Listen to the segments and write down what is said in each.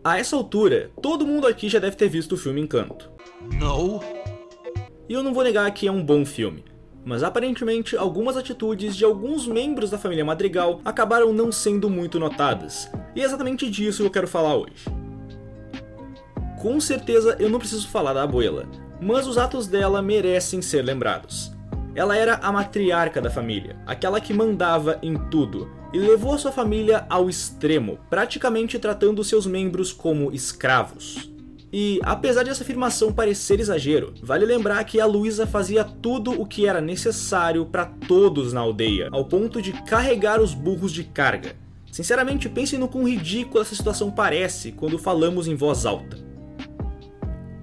A essa altura, todo mundo aqui já deve ter visto o filme Encanto. Não. E eu não vou negar que é um bom filme, mas aparentemente algumas atitudes de alguns membros da família Madrigal acabaram não sendo muito notadas, e é exatamente disso que eu quero falar hoje. Com certeza eu não preciso falar da abuela, mas os atos dela merecem ser lembrados. Ela era a matriarca da família, aquela que mandava em tudo, e levou a sua família ao extremo, praticamente tratando seus membros como escravos. E, apesar dessa afirmação parecer exagero, vale lembrar que a Luísa fazia tudo o que era necessário para todos na aldeia, ao ponto de carregar os burros de carga. Sinceramente, pensem no quão ridícula essa situação parece quando falamos em voz alta.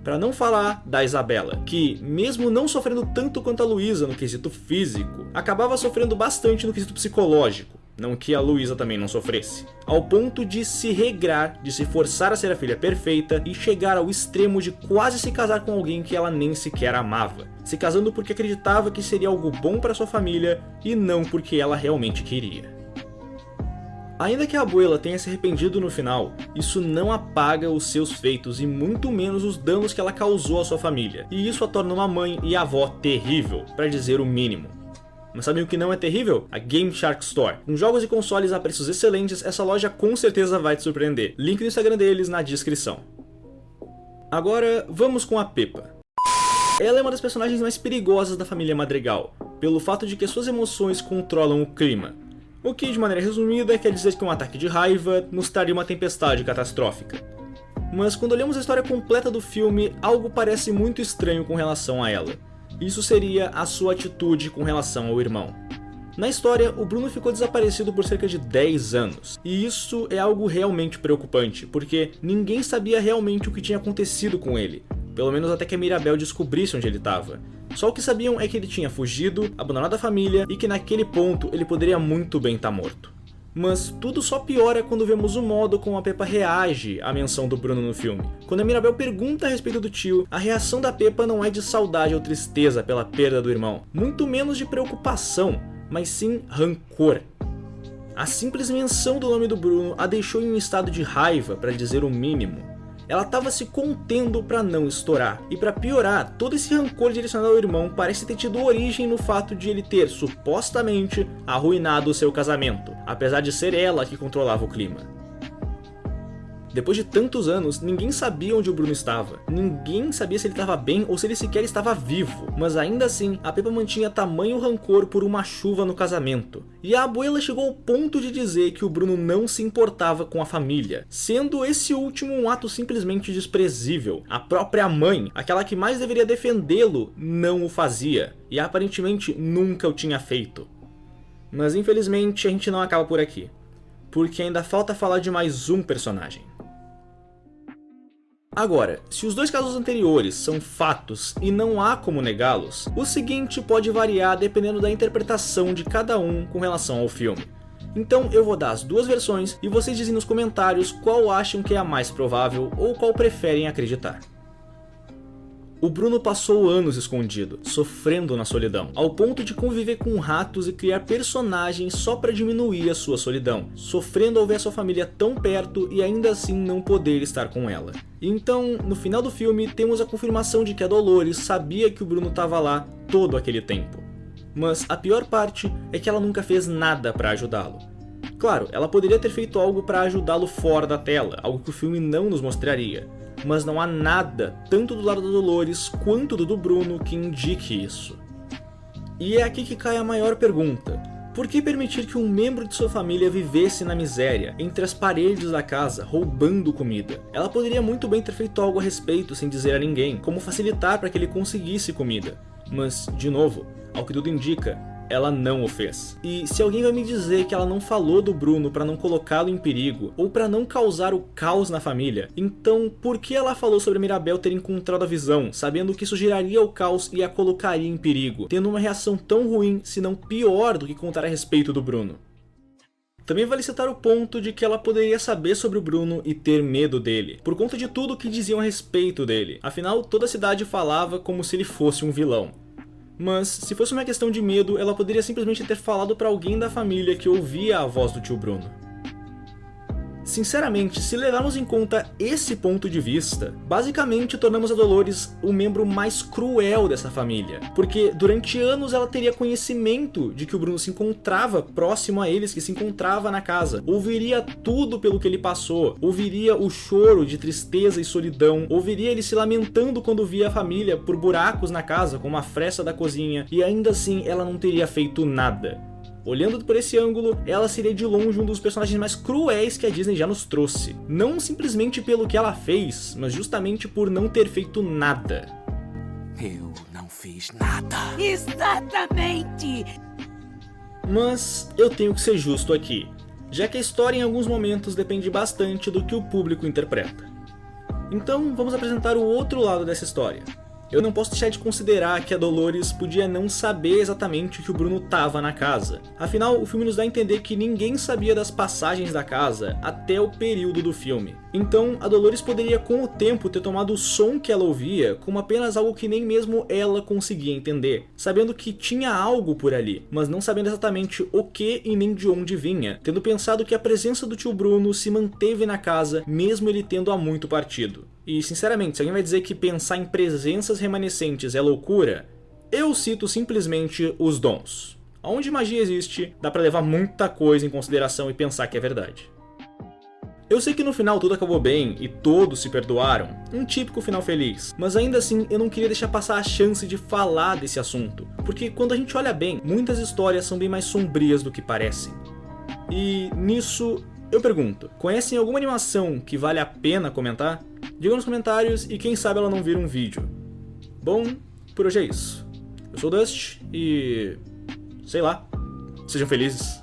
Para não falar da Isabela, que, mesmo não sofrendo tanto quanto a Luísa no quesito físico, acabava sofrendo bastante no quesito psicológico, não que a Luísa também não sofresse, ao ponto de se regrar, de se forçar a ser a filha perfeita e chegar ao extremo de quase se casar com alguém que ela nem sequer amava, se casando porque acreditava que seria algo bom para sua família e não porque ela realmente queria. Ainda que a abuela tenha se arrependido no final, isso não apaga os seus feitos e muito menos os danos que ela causou à sua família, e isso a torna uma mãe e avó terrível, para dizer o mínimo. Mas sabem o que não é terrível? A Game Shark Store. Com jogos e consoles a preços excelentes, essa loja com certeza vai te surpreender. Link no Instagram deles na descrição. Agora, vamos com a Peppa. Ela é uma das personagens mais perigosas da família Madrigal, pelo fato de que suas emoções controlam o clima. O que, de maneira resumida, quer dizer que um ataque de raiva nos traria uma tempestade catastrófica. Mas quando olhamos a história completa do filme, algo parece muito estranho com relação a ela. Isso seria a sua atitude com relação ao irmão. Na história, o Bruno ficou desaparecido por cerca de 10 anos, e isso é algo realmente preocupante, porque ninguém sabia realmente o que tinha acontecido com ele, pelo menos até que a Mirabel descobrisse onde ele estava. Só o que sabiam é que ele tinha fugido, abandonado a família e que naquele ponto ele poderia muito bem estar morto. Mas tudo só piora quando vemos o modo como a Peppa reage à menção do Bruno no filme. Quando a Mirabel pergunta a respeito do tio, a reação da Peppa não é de saudade ou tristeza pela perda do irmão, muito menos de preocupação, mas sim rancor. A simples menção do nome do Bruno a deixou em um estado de raiva, para dizer o mínimo. Ela estava se contendo para não estourar, e para piorar, todo esse rancor direcionado ao irmão parece ter tido origem no fato de ele ter, supostamente, arruinado o seu casamento, apesar de ser ela que controlava o clima. Depois de tantos anos, ninguém sabia onde o Bruno estava, ninguém sabia se ele estava bem ou se ele sequer estava vivo, mas ainda assim, a Peppa mantinha tamanho rancor por uma chuva no casamento. E a abuela chegou ao ponto de dizer que o Bruno não se importava com a família, sendo esse último um ato simplesmente desprezível. A própria mãe, aquela que mais deveria defendê-lo, não o fazia, e aparentemente nunca o tinha feito. Mas infelizmente a gente não acaba por aqui, porque ainda falta falar de mais um personagem. Agora, se os dois casos anteriores são fatos e não há como negá-los, o seguinte pode variar dependendo da interpretação de cada um com relação ao filme. Então eu vou dar as duas versões e vocês dizem nos comentários qual acham que é a mais provável ou qual preferem acreditar. O Bruno passou anos escondido, sofrendo na solidão, ao ponto de conviver com ratos e criar personagens só para diminuir a sua solidão, sofrendo ao ver a sua família tão perto e ainda assim não poder estar com ela. Então, no final do filme, temos a confirmação de que a Dolores sabia que o Bruno estava lá todo aquele tempo. Mas a pior parte é que ela nunca fez nada para ajudá-lo. Claro, ela poderia ter feito algo para ajudá-lo fora da tela, algo que o filme não nos mostraria. Mas não há nada, tanto do lado da Dolores quanto do Bruno, que indique isso. E é aqui que cai a maior pergunta. Por que permitir que um membro de sua família vivesse na miséria, entre as paredes da casa, roubando comida? Ela poderia muito bem ter feito algo a respeito sem dizer a ninguém, como facilitar para que ele conseguisse comida. Mas, de novo, ao que tudo indica, ela não o fez. E se alguém vai me dizer que ela não falou do Bruno para não colocá-lo em perigo, ou para não causar o caos na família, então por que ela falou sobre a Mirabel ter encontrado a visão, sabendo que isso geraria o caos e a colocaria em perigo, tendo uma reação tão ruim, se não pior do que contar a respeito do Bruno? Também vale citar o ponto de que ela poderia saber sobre o Bruno e ter medo dele, por conta de tudo o que diziam a respeito dele, afinal toda a cidade falava como se ele fosse um vilão. Mas, se fosse uma questão de medo, ela poderia simplesmente ter falado para alguém da família que ouvia a voz do tio Bruno. Sinceramente, se levarmos em conta esse ponto de vista, basicamente tornamos a Dolores o membro mais cruel dessa família, porque durante anos ela teria conhecimento de que o Bruno se encontrava próximo a eles, que se encontrava na casa, ouviria tudo pelo que ele passou, ouviria o choro de tristeza e solidão, ouviria ele se lamentando quando via a família por buracos na casa, como a fresta da cozinha, e ainda assim ela não teria feito nada. Olhando por esse ângulo, ela seria de longe um dos personagens mais cruéis que a Disney já nos trouxe. Não simplesmente pelo que ela fez, mas justamente por não ter feito nada. Eu não fiz nada. Exatamente! Mas eu tenho que ser justo aqui, já que a história em alguns momentos depende bastante do que o público interpreta. Então vamos apresentar o outro lado dessa história. Eu não posso deixar de considerar que a Dolores podia não saber exatamente o que o Bruno tava na casa. Afinal, o filme nos dá a entender que ninguém sabia das passagens da casa até o período do filme. Então, a Dolores poderia com o tempo ter tomado o som que ela ouvia como apenas algo que nem mesmo ela conseguia entender, sabendo que tinha algo por ali, mas não sabendo exatamente o que e nem de onde vinha, tendo pensado que a presença do tio Bruno se manteve na casa, mesmo ele tendo há muito partido. E sinceramente, se alguém vai dizer que pensar em presenças remanescentes é loucura, eu cito simplesmente os dons. Onde magia existe, dá pra levar muita coisa em consideração e pensar que é verdade. Eu sei que no final tudo acabou bem e todos se perdoaram, um típico final feliz, mas ainda assim eu não queria deixar passar a chance de falar desse assunto, porque quando a gente olha bem, muitas histórias são bem mais sombrias do que parecem. E nisso eu pergunto, conhecem alguma animação que vale a pena comentar? Diga nos comentários e quem sabe ela não vira um vídeo. Bom, por hoje é isso. Eu sou o Dust e... sei lá, sejam felizes.